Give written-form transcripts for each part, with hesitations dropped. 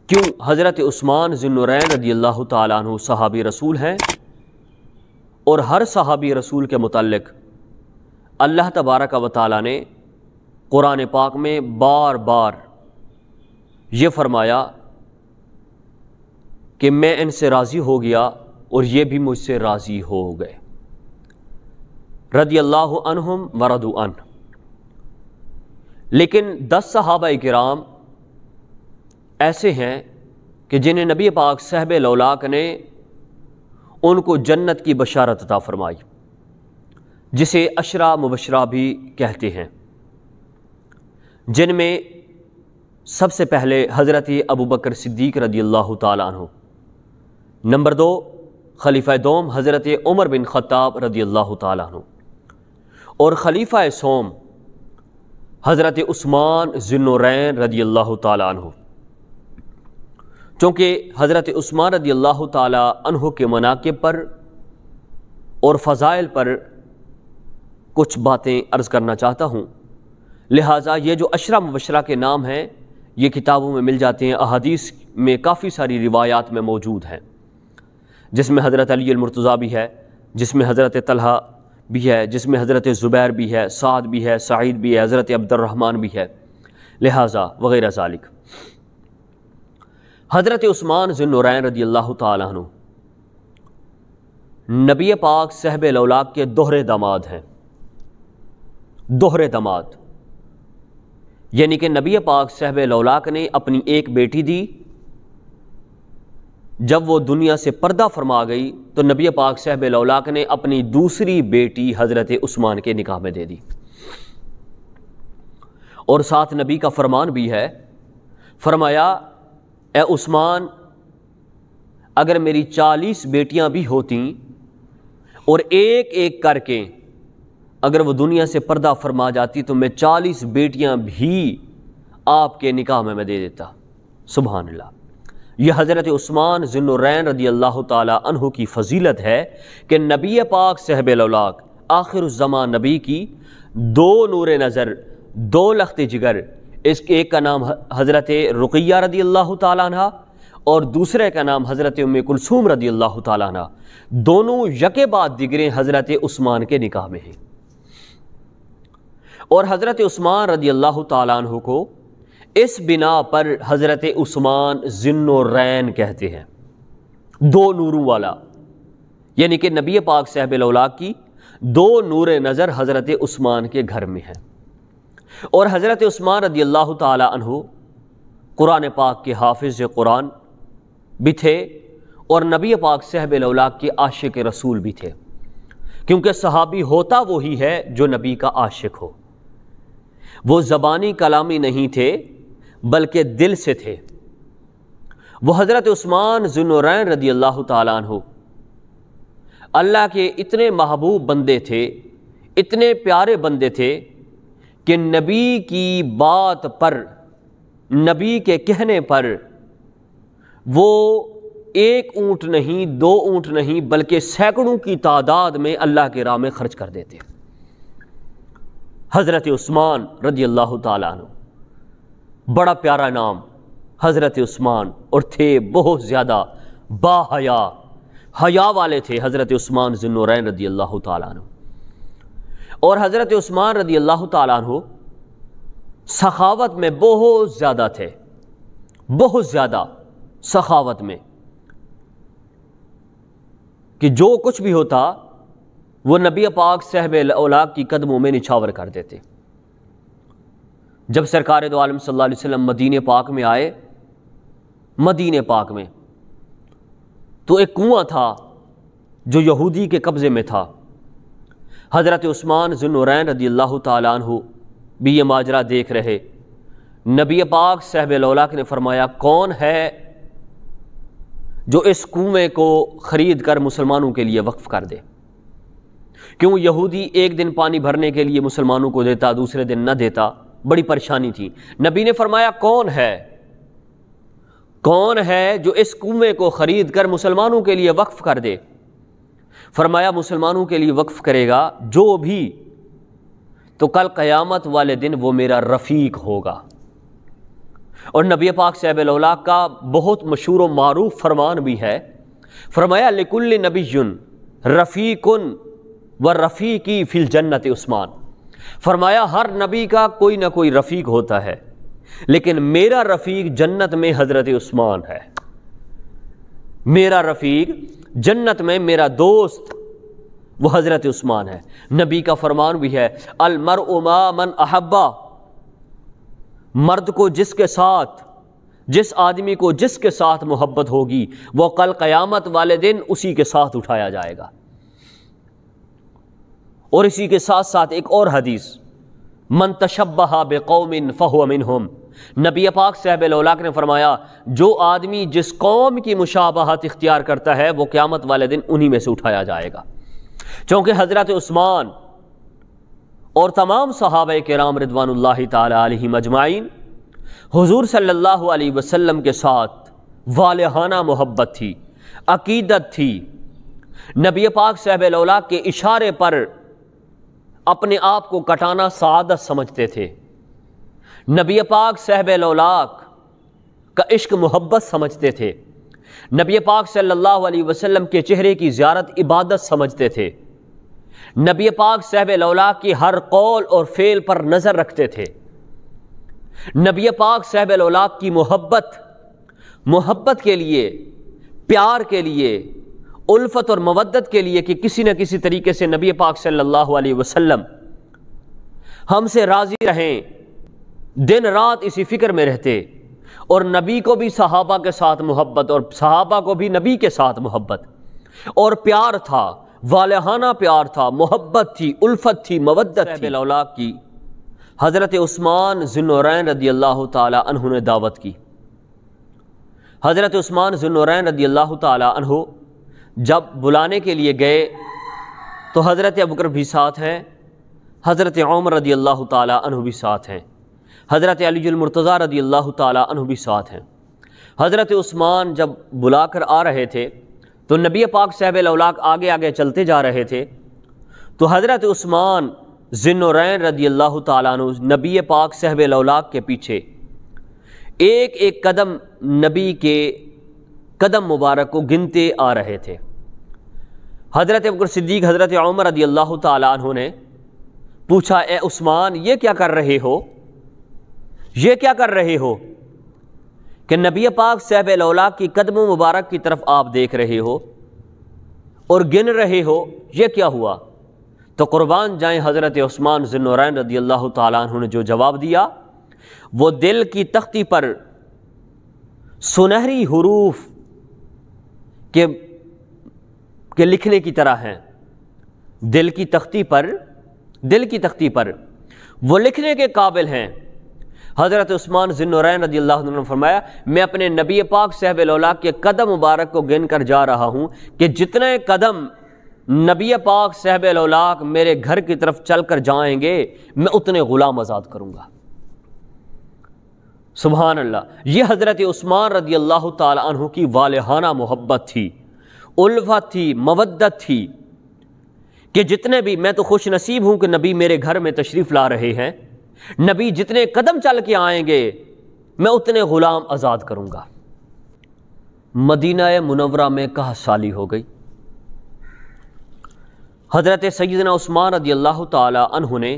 کیوں حضرت عثمان ذی النورین رضی اللہ تعالیٰ عنہ صحابی رسول ہیں، اور ہر صحابی رسول کے متعلق اللہ تبارک و تعالیٰ نے قرآن پاک میں بار بار یہ فرمایا کہ میں ان سے راضی ہو گیا اور یہ بھی مجھ سے راضی ہو گئے، رضی اللہ عنہم ورضوا عنہ۔ لیکن 10 صحابہ کرام ایسے ہیں کہ جنہیں نبی پاک صاحب لولاک نے ان کو جنت کی بشارت عطا فرمائی، جسے عشرہ مبشرہ بھی کہتے ہیں، جن میں سب سے پہلے حضرت ابوبکر صدیق رضی اللہ تعالیٰ عنہ، نمبر 2 خلیفہ دوم حضرت عمر بن خطاب رضی اللہ تعالیٰ عنہ، اور خلیفہ سوم حضرت عثمان ذی النورین رضی اللہ تعالیٰ عنہ۔ چونکہ حضرت عثمان رضی اللہ تعالیٰ عنہ کے مناقب پر اور فضائل پر کچھ باتیں عرض کرنا چاہتا ہوں، لہٰذا یہ جو عشرہ مبشرہ کے نام ہیں یہ کتابوں میں مل جاتے ہیں، احادیث میں کافی ساری روایات میں موجود ہیں، جس میں حضرت علی المرتضیٰ بھی ہے، جس میں حضرت طلحہ بھی ہے، جس میں حضرت زبیر بھی ہے، سعد بھی ہے، سعید بھی ہے، حضرت عبد الرحمن بھی ہے، لہٰذا وغیرہ ذالک۔ حضرت عثمان ذی النورین رضی اللہ تعالیٰ عنہ نبی پاک صاحب لولاک کے دوہرے داماد ہیں، دوہرے داماد، یعنی کہ نبی پاک صاحب لولاک نے اپنی ایک بیٹی دی، جب وہ دنیا سے پردہ فرما گئی تو نبی پاک صاحب لولاک نے اپنی دوسری بیٹی حضرت عثمان کے نکاح میں دے دی، اور ساتھ نبی کا فرمان بھی ہے، فرمایا اے عثمان اگر میری 40 بیٹیاں بھی ہوتیں اور ایک ایک کر کے اگر وہ دنیا سے پردہ فرما جاتی تو میں 40 بیٹیاں بھی آپ کے نکاح میں دے دیتا۔ سبحان اللہ۔ یہ حضرت عثمان ذی النورین رضی اللہ تعالیٰ عنہ کی فضیلت ہے کہ نبی پاک صاحب لولاک آخر الزمان نبی کی 2 نور نظر، 2 لخت جگر، اس کے ایک کا نام حضرت رقیہ رضی اللہ تعالیٰ عنہ اور دوسرے کا نام حضرت ام کلثوم رضی اللہ تعالیٰ عنہ، دونوں یکے بعد دیگرے حضرت عثمان کے نکاح میں ہیں، اور حضرت عثمان رضی اللہ تعالیٰ عنہ کو اس بنا پر حضرت عثمان ذی النورین کہتے ہیں، 2 نوروں والا، یعنی کہ نبی پاک صاحب لولاک کی 2 نور نظر حضرت عثمان کے گھر میں ہیں، اور حضرت عثمان رضی اللہ تعالیٰ عنہ قرآن پاک کے حافظ قرآن بھی تھے اور نبی پاک صاحب لولاک کے عاشق رسول بھی تھے، کیونکہ صحابی ہوتا وہی ہے جو نبی کا عاشق ہو، وہ زبانی کلامی نہیں تھے بلکہ دل سے تھے۔ وہ حضرت عثمان ذی النورین رضی اللہ تعالیٰ عنہ اللہ کے اتنے محبوب بندے تھے، اتنے پیارے بندے تھے کہ نبی کی بات پر، نبی کے کہنے پر وہ 1 اونٹ نہیں، 2 اونٹ نہیں، بلکہ سینکڑوں کی تعداد میں اللہ کے راہ میں خرچ کر دیتے۔ حضرت عثمان رضی اللہ تعالیٰ عنہ، بڑا پیارا نام حضرت عثمان، اور تھے بہت زیادہ با حیا، حیا والے تھے حضرت عثمان ذی النورین رضی اللہ تعالیٰ عنہ۔ اور حضرت عثمان رضی اللہ تعالیٰ عنہ سخاوت میں بہت زیادہ تھے، بہت زیادہ سخاوت میں، کہ جو کچھ بھی ہوتا وہ نبی پاک صاحب لولاک کی قدموں میں نچھاور کر دیتے۔ جب سرکار دو عالم صلی اللہ علیہ وسلم مدینہ پاک میں آئے، مدینہ پاک میں تو ایک کنواں تھا جو یہودی کے قبضے میں تھا۔ حضرت عثمان ذی النورین رضی اللہ تعالیٰ عنہ بھی یہ ماجرا دیکھ رہے، نبی پاک صاحب لولاک نے فرمایا کون ہے جو اس کنویں کو خرید کر مسلمانوں کے لیے وقف کر دے؟ کیوں یہودی ایک دن پانی بھرنے کے لیے مسلمانوں کو دیتا، دوسرے دن نہ دیتا، بڑی پریشانی تھی۔ نبی نے فرمایا کون ہے، کون ہے جو اس کنویں کو خرید کر مسلمانوں کے لیے وقف کر دے؟ فرمایا مسلمانوں کے لیے وقف کرے گا جو بھی، تو کل قیامت والے دن وہ میرا رفیق ہوگا۔ اور نبی پاک صاحب الاولاق کا بہت مشہور و معروف فرمان بھی ہے، فرمایا لکل نبی رفیق و رفیقی فی الجنت عثمان، فرمایا ہر نبی کا کوئی نہ کوئی رفیق ہوتا ہے، لیکن میرا رفیق جنت میں حضرت عثمان ہے، میرا رفیق جنت میں میرا دوست وہ حضرت عثمان ہے۔ نبی کا فرمان بھی ہے المرء ما من احبا، مرد کو جس کے ساتھ، جس آدمی کو جس کے ساتھ محبت ہوگی وہ کل قیامت والے دن اسی کے ساتھ اٹھایا جائے گا۔ اور اسی کے ساتھ ساتھ ایک اور حدیث، من تشبہ بقوم فہو منہم، نبی پاک صاحب الاولاق نے فرمایا جو آدمی جس قوم کی مشابہت اختیار کرتا ہے وہ قیامت والے دن انہی میں سے اٹھایا جائے گا۔ چونکہ حضرت عثمان اور تمام صحابہ کرام رضوان اللہ تعالی علیہم اجمعین حضور صلی اللہ علیہ وسلم کے ساتھ والہانہ محبت تھی، عقیدت تھی، نبی پاک صاحب الاولاق کے اشارے پر اپنے آپ کو کٹانا سعادت سمجھتے تھے، نبی پاک صاحب الاولاق کا عشق محبت سمجھتے تھے، نبی پاک صلی اللہ علیہ وسلم کے چہرے کی زیارت عبادت سمجھتے تھے، نبی پاک صاحب الاولاق کی ہر قول اور فعل پر نظر رکھتے تھے، نبی پاک صاحب الاولاق کی محبت کے لیے، پیار کے لیے، الفت اور مودت کے لیے کہ کسی نہ کسی طریقے سے نبی پاک صلی اللہ علیہ وسلم ہم سے راضی رہیں، دن رات اسی فکر میں رہتے، اور نبی کو بھی صحابہ کے ساتھ محبت اور صحابہ کو بھی نبی کے ساتھ محبت اور پیار تھا، والہانہ پیار تھا، محبت تھی، الفت تھی، مودت تھی۔ الاولاق کی حضرت عثمان ذی النورین رضی اللہ تعالی عنہ نے دعوت کی۔ حضرت عثمان ذی النورین رضی اللہ تعالی عنہ جب بلانے کے لیے گئے تو حضرت ابوبکر بھی ساتھ ہیں، حضرت عمر رضی اللہ تعالی عنہ بھی ساتھ ہیں، حضرت علی المرتضیٰ رضی اللہ تعالی عنہ بھی ساتھ ہیں۔ حضرت عثمان جب بلا کر آ رہے تھے تو نبی پاک صاحب الاولاق آگے آگے چلتے جا رہے تھے، تو حضرت عثمان ذی النورین رضی اللہ تعالیٰ عنہ نبی پاک صاحب الاولاق کے پیچھے ایک ایک قدم نبی کے قدم مبارک کو گنتے آ رہے تھے۔ حضرت ابوبکر صدیق، حضرت عمر رضی اللہ تعالیٰ عنہ نے پوچھا اے عثمان یہ کیا کر رہے ہو، یہ کیا کر رہے ہو کہ نبی پاک صاحب الاولاق کی قدم مبارک کی طرف آپ دیکھ رہے ہو اور گن رہے ہو، یہ کیا ہوا؟ تو قربان جائیں حضرت عثمان ذی النورین رضی اللہ تعالیٰ عنہ نے جو جواب دیا وہ دل کی تختی پر سنہری حروف کے لکھنے کی طرح ہیں، دل کی تختی پر وہ لکھنے کے قابل ہیں۔ حضرت عثمان ذی النورین رضی اللہ عنہ نے فرمایا میں اپنے نبی پاک صاحب الاولاق کے قدم مبارک کو گن کر جا رہا ہوں کہ جتنے قدم نبی پاک صاحب الاولاق میرے گھر کی طرف چل کر جائیں گے میں اتنے غلام آزاد کروں گا۔ سبحان اللہ، یہ حضرت عثمان رضی اللہ تعالی عنہ کی والہانہ محبت تھی، الفت تھی، مودت تھی کہ جتنے بھی، میں تو خوش نصیب ہوں کہ نبی میرے گھر میں تشریف لا رہے ہیں، نبی جتنے قدم چل کے آئیں گے میں اتنے غلام آزاد کروں گا۔ مدینہ منورہ میں 10 سالی ہو گئی۔ حضرت سیدنا عثمان رضی اللہ تعالی عنہ نے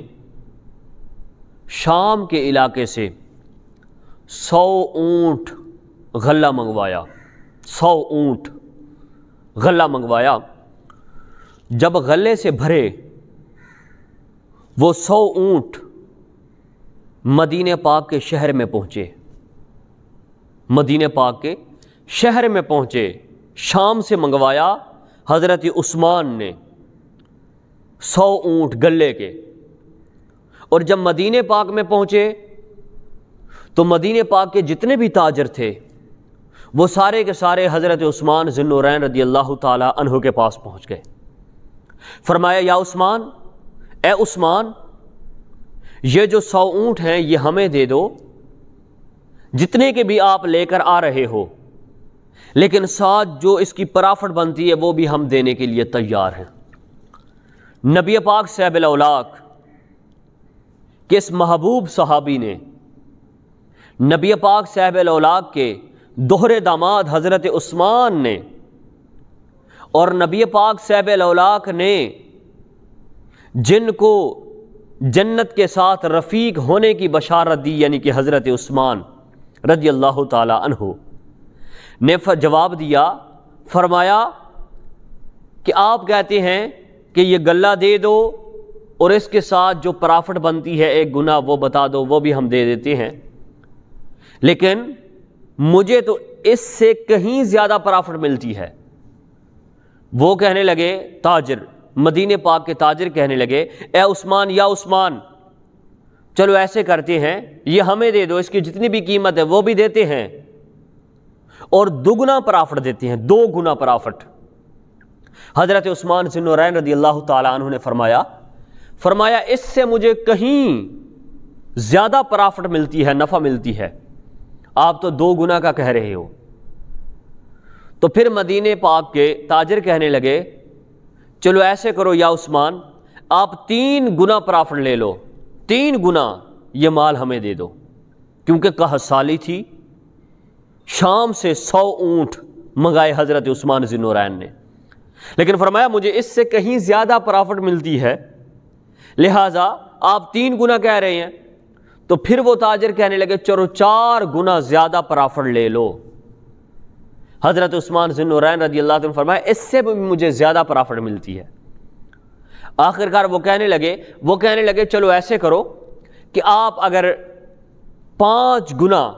شام کے علاقے سے 100 اونٹ غلہ منگوایا، 100 اونٹ غلہ منگوایا۔ جب غلے سے بھرے وہ 100 اونٹ مدینہ پاک کے شہر میں پہنچے، مدینہ پاک کے شہر میں پہنچے، شام سے منگوایا حضرت عثمان نے 100 اونٹ گلے کے، اور جب مدینہ پاک میں پہنچے تو مدینہ پاک کے جتنے بھی تاجر تھے وہ سارے کے سارے حضرت عثمان ذی النورین رضی اللہ تعالی عنہ کے پاس پہنچ گئے۔ فرمایا یا عثمان، اے عثمان یہ جو 100 اونٹ ہیں یہ ہمیں دے دو، جتنے کے بھی آپ لے کر آ رہے ہو، لیکن ساتھ جو اس کی پرافٹ بنتی ہے وہ بھی ہم دینے کے لیے تیار ہیں۔ نبی پاک صاحب الاولاق کے اس محبوب صحابی نے نبی پاک صاحب الاولاق کے دوہرے داماد حضرت عثمان نے اور نبی پاک صاحب الاولاق نے جن کو جنت کے ساتھ رفیق ہونے کی بشارت دی، یعنی کہ حضرت عثمان رضی اللہ تعالی عنہ نے جواب دیا، فرمایا کہ آپ کہتے ہیں کہ یہ غلہ دے دو اور اس کے ساتھ جو پرافٹ بنتی ہے ایک گنا وہ بتا دو، وہ بھی ہم دے دیتے ہیں، لیکن مجھے تو اس سے کہیں زیادہ پرافٹ ملتی ہے۔ وہ کہنے لگے، تاجر مدینے پاک کے تاجر کہنے لگے، اے عثمان، یا عثمان، چلو ایسے کرتے ہیں، یہ ہمیں دے دو، اس کی جتنی بھی قیمت ہے وہ بھی دیتے ہیں اور دگنا پرافٹ دیتے ہیں، 2 گنا پرافٹ۔ حضرت عثمان ذی النورین رضی اللہ تعالیٰ عنہ نے فرمایا اس سے مجھے کہیں زیادہ پرافٹ ملتی ہے، نفع ملتی ہے، آپ تو 2 گنا کا کہہ رہے ہو۔ تو پھر مدینے پاک کے تاجر کہنے لگے، چلو ایسے کرو یا عثمان، آپ 3 گنا پرافٹ لے لو، 3 گنا یہ مال ہمیں دے دو، کیونکہ قحط سالی تھی۔ شام سے 100 اونٹ منگائے حضرت عثمان ذی النورین نے، لیکن فرمایا مجھے اس سے کہیں زیادہ پرافٹ ملتی ہے، لہٰذا آپ 3 گنا کہہ رہے ہیں۔ تو پھر وہ تاجر کہنے لگے، چلو 4 گنا زیادہ پرافٹ لے لو۔ حضرت عثمان ذی النورین رضی اللہ عنہ نے فرمایا اس سے بھی مجھے زیادہ پرافٹ ملتی ہے۔ آخرکار وہ کہنے لگے چلو ایسے کرو کہ آپ اگر 5 گنا،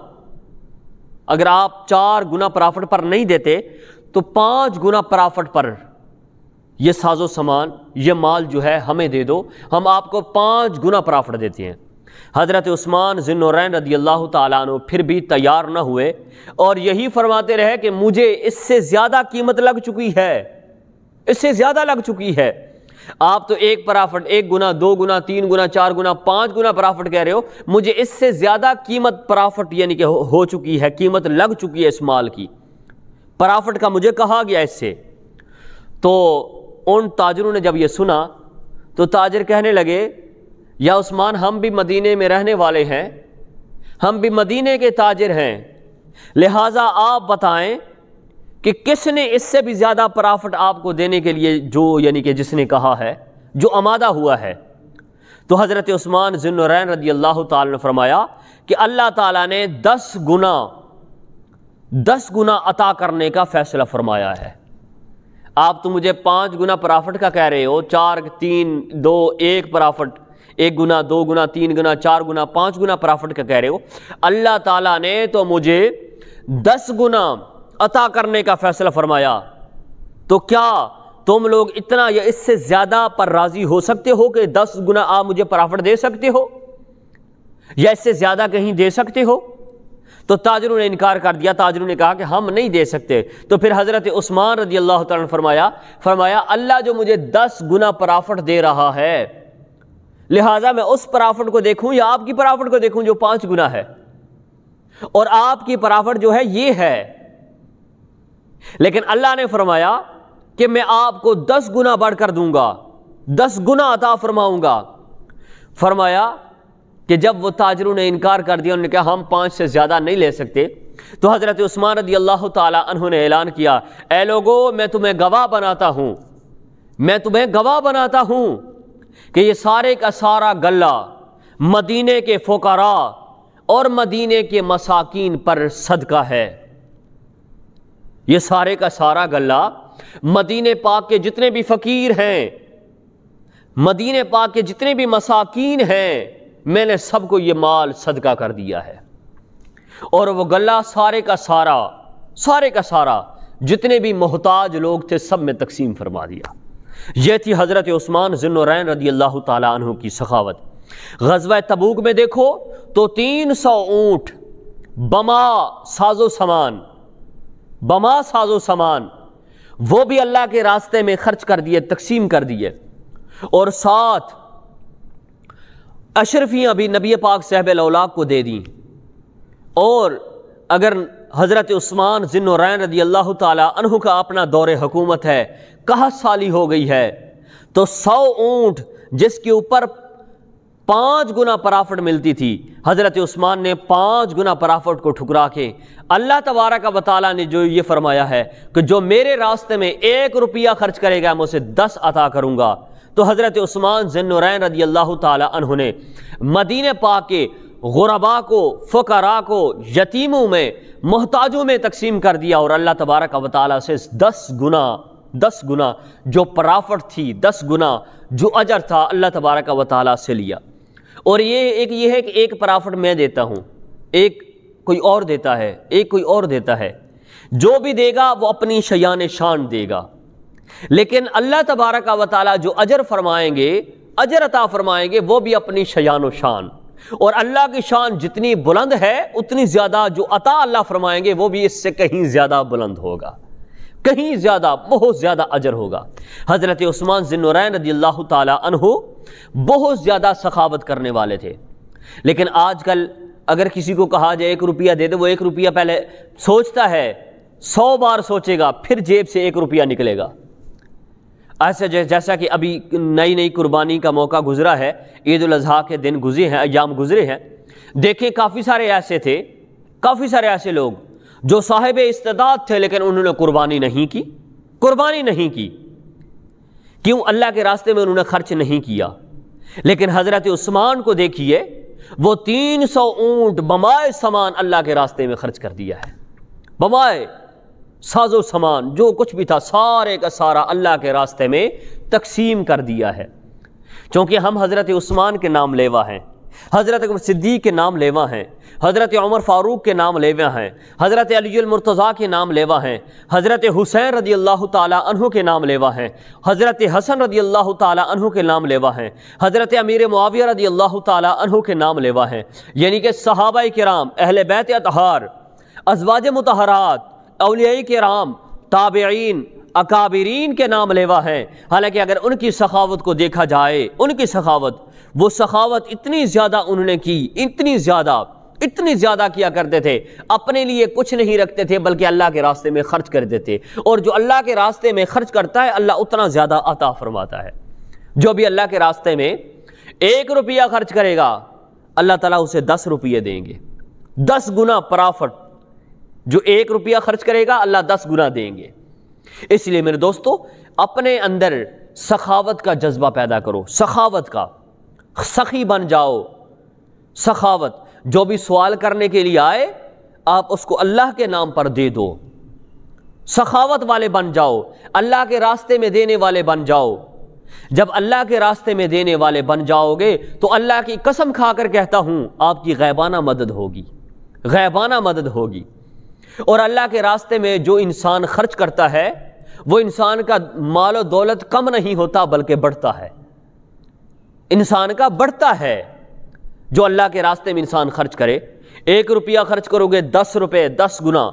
اگر آپ 4 گنا پرافٹ پر نہیں دیتے تو 5 گنا پرافٹ پر یہ ساز و سامان، یہ مال جو ہے ہمیں دے دو، ہم آپ کو 5 گنا پرافٹ دیتے ہیں۔ حضرت عثمان ذی النورین رضی اللہ تعالیٰ عنہ پھر بھی تیار نہ ہوئے اور یہی فرماتے رہے کہ مجھے اس سے زیادہ قیمت لگ چکی ہے، اس سے زیادہ لگ چکی ہے۔ آپ تو 1 پرافٹ، 1 گنا، 2 گنا، 3 گنا، 4 گنا، 5 گنا پرافٹ کہہ رہے ہو، مجھے اس سے زیادہ قیمت پرافٹ یعنی کہ ہو چکی ہے، قیمت لگ چکی ہے اس مال کی، پرافٹ کا مجھے کہا گیا اس سے۔ تو ان تاجروں نے جب یہ سنا تو تاجر کہنے لگے، یا عثمان، ہم بھی مدینے میں رہنے والے ہیں، ہم بھی مدینے کے تاجر ہیں، لہٰذا آپ بتائیں کہ کس نے اس سے بھی زیادہ پرافٹ آپ کو دینے کے لیے جو یعنی کہ جس نے کہا ہے، جو آمادہ ہوا ہے۔ تو حضرت عثمان ذی النورین رضی اللہ تعالیٰ نے فرمایا کہ اللہ تعالیٰ نے 10 گنا عطا کرنے کا فیصلہ فرمایا ہے۔ آپ تو مجھے 5 گنا پرافٹ کا کہہ رہے ہو، 4 3 2 1 پرافٹ، 1 گنا، 2 گنا، 3 گنا، 4 گنا، 5 گنا پرافٹ کا کہہ رہے ہو، اللہ تعالیٰ نے تو مجھے 10 گنا عطا کرنے کا فیصلہ فرمایا۔ تو کیا تم لوگ اتنا یا اس سے زیادہ پر راضی ہو سکتے ہو کہ 10 گنا آپ مجھے پرافٹ دے سکتے ہو، یا اس سے زیادہ کہیں دے سکتے ہو؟ تو تاجروں نے انکار کر دیا، تاجروں نے کہا کہ ہم نہیں دے سکتے۔ تو پھر حضرت عثمان رضی اللہ تعالیٰ نے فرمایا اللہ جو مجھے 10 گنا پرافٹ دے رہا ہے، لہٰذا میں اس پرافٹ کو دیکھوں یا آپ کی پرافٹ کو دیکھوں جو 5 گنا ہے، اور آپ کی پرافٹ جو ہے یہ ہے۔ لیکن اللہ نے فرمایا کہ میں آپ کو 10 گنا بڑھ کر دوں گا، 10 گنا عطا فرماؤں گا۔ فرمایا کہ جب وہ تاجروں نے انکار کر دیا، انہوں نے کہا ہم 5 سے زیادہ نہیں لے سکتے، تو حضرت عثمان رضی اللہ تعالیٰ عنہ نے اعلان کیا، اے لوگو، میں تمہیں گواہ بناتا ہوں کہ یہ سارے کا سارا غلہ مدینے کے فقراء اور مدینے کے مساکین پر صدقہ ہے۔ یہ سارے کا سارا غلہ مدینے پاک کے جتنے بھی فقیر ہیں، مدینے پاک کے جتنے بھی مساکین ہیں، میں نے سب کو یہ مال صدقہ کر دیا ہے۔ اور وہ غلہ سارے کا سارا جتنے بھی محتاج لوگ تھے سب میں تقسیم فرما دیا۔ یہ تھی حضرت عثمان ذی النورین رضی اللہ تعالیٰ عنہ کی سخاوت۔ غزوہ تبوک میں دیکھو تو 300 اونٹ بما ساز و سامان وہ بھی اللہ کے راستے میں خرچ کر دیے، تقسیم کر دیے، اور 7 اشرفیاں بھی نبی پاک صاحب الاولاق کو دے دیں۔ اور اگر حضرت عثمان ذی النورین رضی اللہ تعالیٰ عنہ کا اپنا دور حکومت ہے، قحط سالی ہو گئی ہے، تو 100 اونٹ جس کے اوپر 5 گنا پرافٹ ملتی تھی، حضرت عثمان نے 5 گنا پرافٹ کو ٹھکرا کے اللہ تبارک و تعالیٰ نے جو یہ فرمایا ہے کہ جو میرے راستے میں 1 روپیہ خرچ کرے گا میں اسے 10 عطا کروں گا، تو حضرت عثمان ذی النورین رضی اللہ تعالیٰ عنہ نے مدینہ پاک کے غرباء کو، فقراء کو، یتیموں میں، محتاجوں میں تقسیم کر دیا، اور اللہ تبارک و تعالیٰ سے 10 گنا جو پرافٹ تھی، 10 گنا جو اجر تھا اللہ تبارک و تعالیٰ سے لیا۔ اور یہ ہے کہ ایک پرافٹ میں دیتا ہوں، ایک کوئی اور دیتا ہے، ایک کوئی اور دیتا ہے، جو بھی دے گا وہ اپنی شیان شان دے گا، لیکن اللہ تبارک و تعالیٰ جو اجر فرمائیں گے، اجر عطا فرمائیں گے، وہ بھی اپنی شیان و شان، اور اللہ کی شان جتنی بلند ہے اتنی زیادہ جو عطا اللہ فرمائیں گے وہ بھی اس سے کہیں زیادہ بلند ہوگا، کہیں زیادہ، بہت زیادہ اجر ہوگا۔ حضرت عثمان ذی النورین رضی اللہ تعالیٰ عنہ بہت زیادہ سخاوت کرنے والے تھے، لیکن آج کل اگر کسی کو کہا جائے 1 روپیہ دے دے، وہ 1 روپیہ پہلے سوچتا ہے، 100 بار سوچے گا، پھر جیب سے 1 روپیہ نکلے گا۔ ایسا جیسا کہ ابھی نئی قربانی کا موقع گزرا ہے، عید الاضحیٰ کے دن گزرے ہیں، ایام گزرے ہیں، دیکھیں کافی سارے ایسے لوگ جو صاحب استعداد تھے لیکن انہوں نے قربانی نہیں کی۔ کیوں؟ اللہ کے راستے میں انہوں نے خرچ نہیں کیا۔ لیکن حضرت عثمان کو دیکھیے، وہ 300 اونٹ بمائے سامان اللہ کے راستے میں خرچ کر دیا ہے، بمائے ساز و سامان جو کچھ بھی تھا سارے کا سارا اللہ کے راستے میں تقسیم کر دیا ہے۔ چونکہ ہم حضرت عثمان کے نام لیوا ہیں، حضرت صدیق کے نام لیوا ہیں، حضرت عمر فاروق کے نام لیوا ہیں، حضرت علی المرتضیٰ کے نام لیوا ہیں، حضرت حسین رضی اللہ تعالیٰ عنہ کے نام لیوا ہیں، حضرت حسن رضی اللہ تعالیٰ عنہ کے نام لیوا ہیں، حضرت امیر معاویہ رضی اللہ تعالیٰ عنہ کے نام لیوا ہیں، یعنی کہ صحابہ کرام، اہل بیت اطہار، ازواج مطہرات، اولیاء کرام، تابعین، اکابرین کے نام لیوا ہیں۔ حالانکہ اگر ان کی سخاوت کو دیکھا جائے، ان کی وہ سخاوت اتنی زیادہ انہوں نے کی، اتنی زیادہ کیا کرتے تھے، اپنے لیے کچھ نہیں رکھتے تھے بلکہ اللہ کے راستے میں خرچ کر دیتے، اور جو اللہ کے راستے میں خرچ کرتا ہے اللہ اتنا زیادہ عطا فرماتا ہے۔ جو بھی اللہ کے راستے میں 1 روپیہ خرچ کرے گا اللہ تعالیٰ اسے 10 روپیے دیں گے، 10 گنا پرافٹ۔ جو 1 روپیہ خرچ کرے گا اللہ 10 گنا دیں گے۔ اس لیے میرے دوستو، اپنے اندر سخاوت کا جذبہ پیدا کرو، سخاوت کا، سخی بن جاؤ۔ سخاوت، جو بھی سوال کرنے کے لیے آئے آپ اس کو اللہ کے نام پر دے دو، سخاوت والے بن جاؤ، اللہ کے راستے میں دینے والے بن جاؤ۔ جب اللہ کے راستے میں دینے والے بن جاؤ گے تو اللہ کی قسم کھا کر کہتا ہوں آپ کی غیبانہ مدد ہوگی۔ اور اللہ کے راستے میں جو انسان خرچ کرتا ہے وہ انسان کا مال و دولت کم نہیں ہوتا بلکہ بڑھتا ہے، انسان کا بڑھتا ہے۔ جو اللہ کے راستے میں انسان خرچ کرے، 1 روپیہ خرچ کرو گے 10 روپے 10 گنا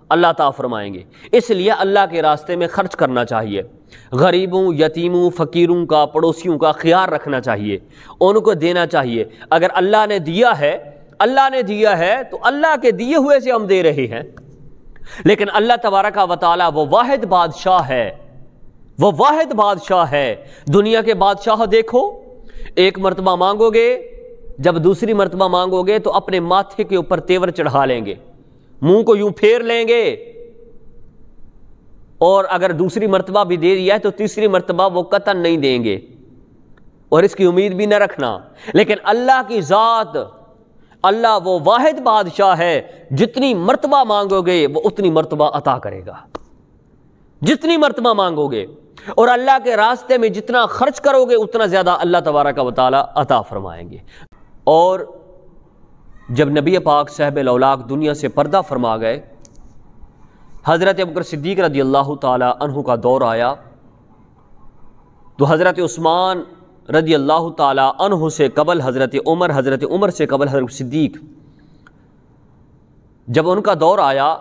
اللہ تعالیٰ فرمائیں گے۔ اس لیے اللہ کے راستے میں خرچ کرنا چاہیے، غریبوں، یتیموں، فقیروں کا، پڑوسیوں کا خیال رکھنا چاہیے، ان کو دینا چاہیے۔ اگر اللہ نے دیا ہے تو اللہ کے دیے ہوئے سے ہم دے رہے ہیں، لیکن اللہ تبارک و تعالیٰ وہ واحد بادشاہ ہے، دنیا کے بادشاہ دیکھو، 1 مرتبہ مانگو گے، جب دوسری مرتبہ مانگو گے تو اپنے ماتھے کے اوپر تیور چڑھا لیں گے، منہ کو یوں پھیر لیں گے، اور اگر دوسری مرتبہ بھی دے دیا ہے تو تیسری مرتبہ وہ قطعاً نہیں دیں گے، اور اس کی امید بھی نہ رکھنا۔ لیکن اللہ کی ذات، اللہ وہ واحد بادشاہ ہے، جتنی مرتبہ مانگو گے وہ اتنی مرتبہ عطا کرے گا، جتنی مرتبہ مانگو گے، اور اللہ کے راستے میں جتنا خرچ کرو گے اتنا زیادہ اللہ تبارک و تعالی عطا فرمائیں گے۔ اور جب نبی پاک صاحب الاولاق دنیا سے پردہ فرما گئے، حضرت ابوبکر صدیق رضی اللہ تعالی عنہ کا دور آیا، تو حضرت عثمان رضی اللہ تعالی عنہ سے قبل حضرت عمر سے قبل حضرت صدیق، جب ان کا دور آیا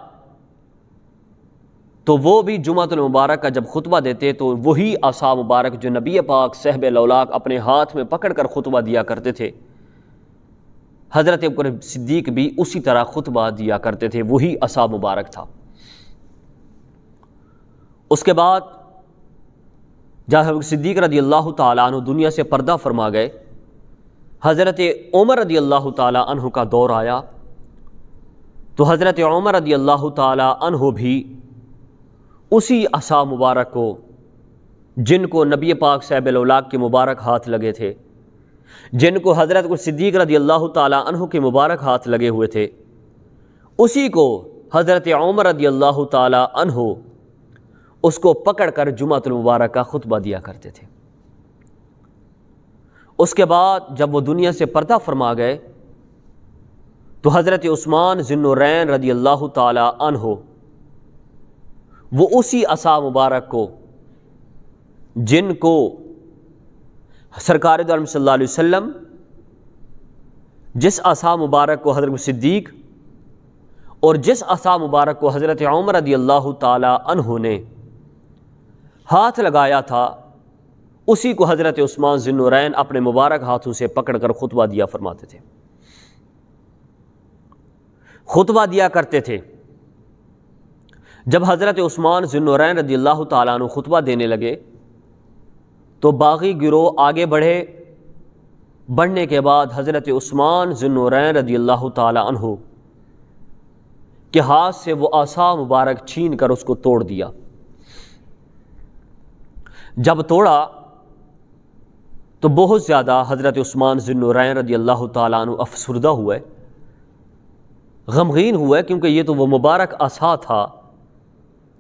تو وہ بھی جمعۃ المبارک کا جب خطبہ دیتے تو وہی عصا مبارک جو نبی پاک صاحب الاولاق اپنے ہاتھ میں پکڑ کر خطبہ دیا کرتے تھے، حضرت ابوبکر صدیق بھی اسی طرح خطبہ دیا کرتے تھے، وہی عصا مبارک تھا۔ اس کے بعد جب حضرت صدیق رضی اللہ تعالیٰ عنہ دنیا سے پردہ فرما گئے، حضرت عمر رضی اللہ تعالی عنہ کا دور آیا تو حضرت عمر رضی اللہ تعالی عنہ بھی اسی عصا مبارک کو، جن کو نبی پاک صاحب الاولاق کے مبارک ہاتھ لگے تھے، جن کو حضرت صدیق رضی اللہ تعالی عنہ کے مبارک ہاتھ لگے ہوئے تھے، اسی کو حضرت عمر رضی اللہ تعالی عنہ اس کو پکڑ کر جمعۃ المبارک کا خطبہ دیا کرتے تھے۔ اس کے بعد جب وہ دنیا سے پردہ فرما گئے تو حضرت عثمان ذی النورین رضی اللہ تعالی عنہ وہ اسی عصا مبارک کو، جن کو سرکار دو عالم صلی اللہ علیہ وسلم، جس عصا مبارک کو حضرت صدیق اور جس عصا مبارک کو حضرت عمر رضی اللہ تعالی عنہ نے ہاتھ لگایا تھا، اسی کو حضرت عثمان ذی النورین اپنے مبارک ہاتھوں سے پکڑ کر خطبہ دیا فرماتے تھے، خطبہ دیا کرتے تھے۔ جب حضرت عثمان ذی النورین رضی اللہ تعالیٰ عنہ خطبہ دینے لگے تو باغی گروہ آگے بڑھنے کے بعد حضرت عثمان ذی النورین رضی اللہ تعالیٰ عنہ کے ہاتھ سے وہ عصا مبارک چھین کر اس کو توڑ دیا۔ جب توڑا تو بہت زیادہ حضرت عثمان ذی النورین رضی اللہ تعالیٰ عنہ افسردہ ہوئے، غمگین ہوئے، کیونکہ یہ تو وہ مبارک عصا تھا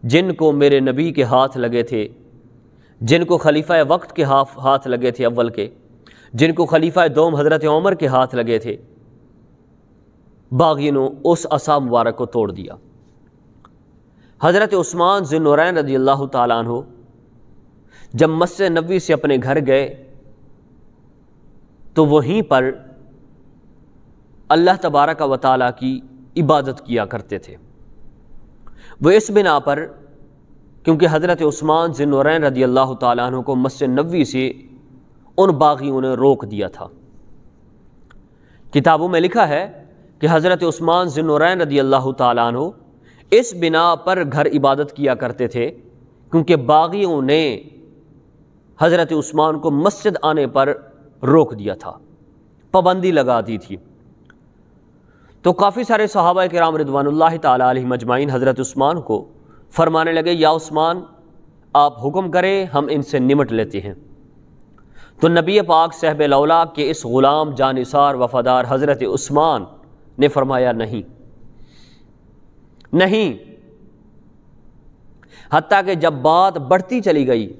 جن کو میرے نبی کے ہاتھ لگے تھے، جن کو خلیفہ وقت کے ہاتھ لگے تھے اول کے، جن کو خلیفہ دوم حضرت عمر کے ہاتھ لگے تھے۔ باغیوں نے اس عصا مبارک کو توڑ دیا۔ حضرت عثمان ذی النورین رضی اللہ تعالیٰ عنہ جب مسجد نبوی سے اپنے گھر گئے تو وہیں پر اللہ تبارک و تعالیٰ کی عبادت کیا کرتے تھے۔ وہ اس بنا پر کیونکہ حضرت عثمان ذی النورین رضی اللہ تعالیٰ عنہ کو مسجد نبوی سے ان باغیوں نے روک دیا تھا۔ کتابوں میں لکھا ہے کہ حضرت عثمان ذی النورین رضی اللہ تعالیٰ عنہ اس بنا پر گھر عبادت کیا کرتے تھے کیونکہ باغیوں نے حضرت عثمان کو مسجد آنے پر روک دیا تھا، پابندی لگا دی تھی۔ تو کافی سارے صحابہ کرام رضوان اللہ تعالیٰ علیہم اجمعین حضرت عثمان کو فرمانے لگے، یا عثمان آپ حکم کریں، ہم ان سے نمٹ لیتے ہیں۔ تو نبی پاک صاحب الاولاق کے اس غلام جانثار وفادار حضرت عثمان نے فرمایا نہیں، نہیں، حتیٰ کہ جب بات بڑھتی چلی گئی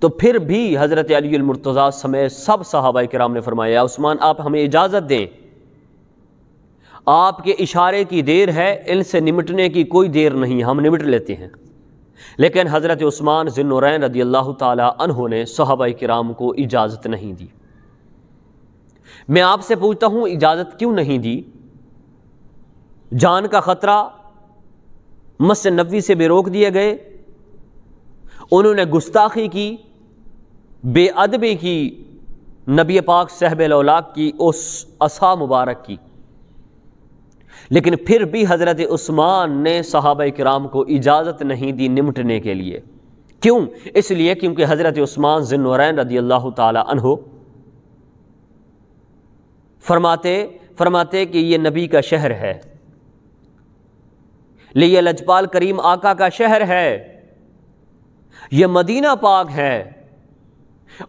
تو پھر بھی حضرت علی المرتضیٰ سمیت سب صحابہ کرام نے فرمایا، یا عثمان آپ ہمیں اجازت دیں، آپ کے اشارے کی دیر ہے، ان سے نمٹنے کی کوئی دیر نہیں، ہم نمٹ لیتے ہیں۔ لیکن حضرت عثمان ذی النورین رضی اللہ تعالی عنہ نے صحابہ کرام کو اجازت نہیں دی۔ میں آپ سے پوچھتا ہوں اجازت کیوں نہیں دی؟ جان کا خطرہ، مسجد نبوی سے بھی روک دیے گئے، انہوں نے گستاخی کی، بے ادبی کی نبی پاک صاحب الاولاق کی اس عصا مبارک کی، لیکن پھر بھی حضرت عثمان نے صحابہ کرام کو اجازت نہیں دی نمٹنے کے لیے۔ کیوں؟ اس لیے کیونکہ حضرت عثمان ذی النورین رضی اللہ تعالی عنہ فرماتے کہ یہ نبی کا شہر ہے، یہ لجپال کریم آقا کا شہر ہے، یہ مدینہ پاک ہے،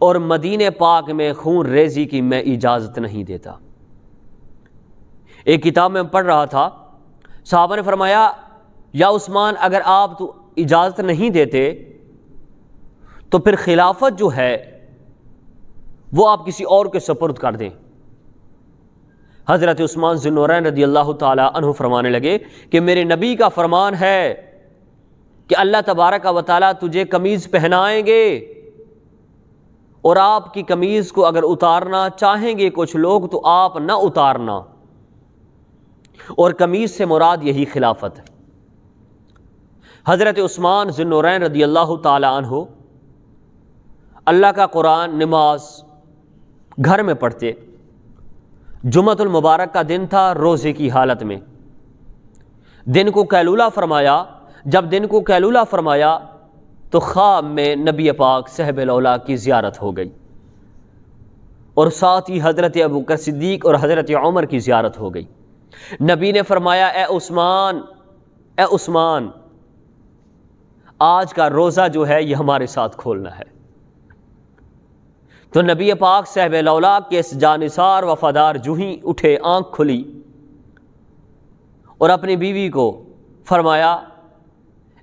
اور مدینہ پاک میں خون ریزی کی میں اجازت نہیں دیتا۔ ایک کتاب میں پڑھ رہا تھا، صحابہ نے فرمایا، یا عثمان اگر آپ تو اجازت نہیں دیتے تو پھر خلافت جو ہے وہ آپ کسی اور کے سپرد کر دیں۔ حضرت عثمان ذی النورین رضی اللہ تعالی عنہ فرمانے لگے کہ میرے نبی کا فرمان ہے کہ اللہ تبارک و تعالی تجھے قمیض پہنائیں گے، اور آپ کی قمیض کو اگر اتارنا چاہیں گے کچھ لوگ تو آپ نہ اتارنا، اور قمیض سے مراد یہی خلافت ہے۔ حضرت عثمان ذی النورین رضی اللہ تعالی عنہ اللہ کا قرآن نماز گھر میں پڑھتے، جمعۃ المبارک کا دن تھا، روزے کی حالت میں، دن کو قیلولہ فرمایا۔ جب دن کو قیلولہ فرمایا تو خواب میں نبی پاک صاحب الاولاق کی زیارت ہو گئی، اور ساتھ ہی حضرت ابوبکر صدیق اور حضرت عمر کی زیارت ہو گئی۔ نبی نے فرمایا اے عثمان آج کا روزہ جو ہے یہ ہمارے ساتھ کھولنا ہے۔ تو نبی پاک صاحب لولاک کے اس جانثار وفادار جو ہی اٹھے، آنکھ کھلی اور اپنی بیوی کو فرمایا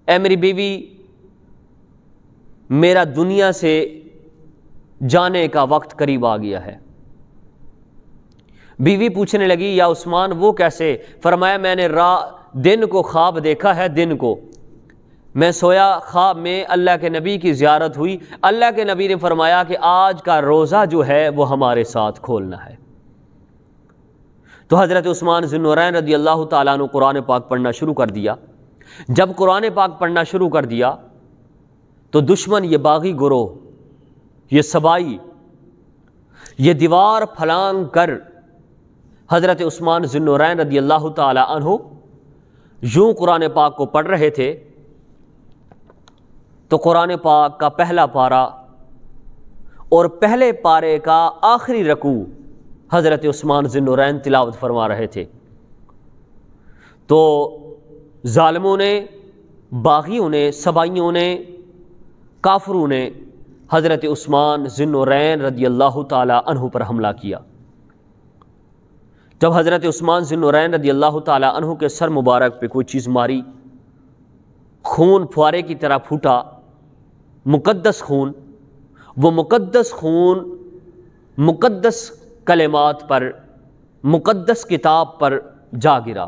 اے میری بیوی، میرا دنیا سے جانے کا وقت قریب آ گیا ہے۔ بیوی پوچھنے لگی یا عثمان وہ کیسے؟ فرمایا میں نے دن کو خواب دیکھا ہے، دن کو میں سویا، خواب میں اللہ کے نبی کی زیارت ہوئی، اللہ کے نبی نے فرمایا کہ آج کا روزہ جو ہے وہ ہمارے ساتھ کھولنا ہے۔ تو حضرت عثمان ذی النورین رضی اللہ تعالیٰ عنہ قرآن پاک پڑھنا شروع کر دیا۔ جب قرآن پاک پڑھنا شروع کر دیا تو دشمن، یہ باغی گروہ، یہ سبائی، یہ دیوار پھلانگ کر حضرت عثمان ذی النورین رضی اللہ تعالیٰ عنہ یوں قرآن پاک کو پڑھ رہے تھے تو قرآن پاک کا پہلا پارہ اور پہلے پارے کا آخری رکوع حضرت عثمان ذی النورین تلاوت فرما رہے تھے۔ تو ظالموں نے، باغیوں نے، سبائیوں نے، کافروں نے حضرت عثمان ذی النورین رضی اللہ تعالی عنہ پر حملہ کیا۔ جب حضرت عثمان ذی النورین رضی اللہ تعالی عنہ کے سر مبارک پہ کوئی چیز ماری، خون پھوارے کی طرح پھوٹا، مقدس خون، وہ مقدس خون مقدس کلمات پر، مقدس کتاب پر جا گرا،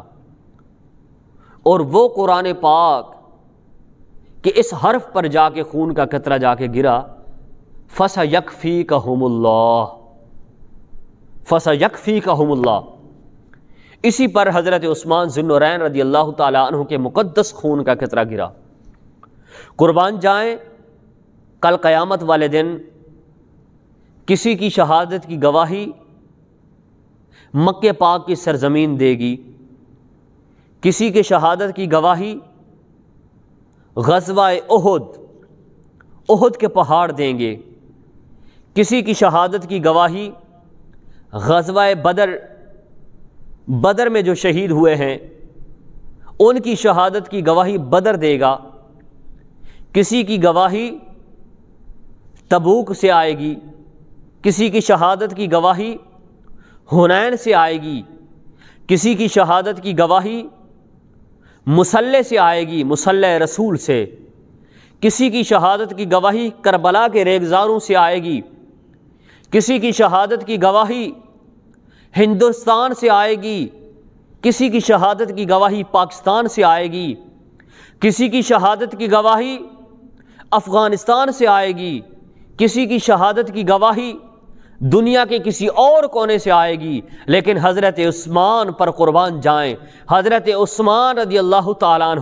اور وہ قرآن پاک کہ اس حرف پر جا کے خون کا قطرہ جا کے گرا، فَسَيَكْفِيكَهُمُ اللَّهُ، فَسَيَكْفِيكَهُمُ اللَّهُ، اسی پر حضرت عثمان ذی النورین رضی اللہ تعالیٰ عنہ کے مقدس خون کا قطرہ گرا۔ قربان جائیں، کل قیامت والے دن کسی کی شہادت کی گواہی مکہ پاک کی سرزمین دے گی، کسی کے شہادت کی گواہی غزوہ احد کے پہاڑ دیں گے، کسی کی شہادت کی گواہی غزوہ بدر میں جو شہید ہوئے ہیں ان کی شہادت کی گواہی بدر دے گا، کسی کی گواہی تبوک سے آئے گی، کسی کی شہادت کی گواہی حنین سے آئے گی، کسی کی شہادت کی گواہی مسلح سے آئے گی، مسلح رسول سے، کسی کی شہادت کی گواہی کربلا کے ریگزاروں سے آئے گی، کسی کی شہادت کی گواہی ہندوستان سے آئے گی، کسی کی شہادت کی گواہی پاکستان سے آئے گی، کسی کی شہادت کی گواہی افغانستان سے آئے گی، کسی کی شہادت کی گواہی دنیا کے کسی اور کونے سے آئے گی، لیکن حضرت عثمان پر قربان جائیں، حضرت عثمان رضی اللہ تعالیٰ عنہ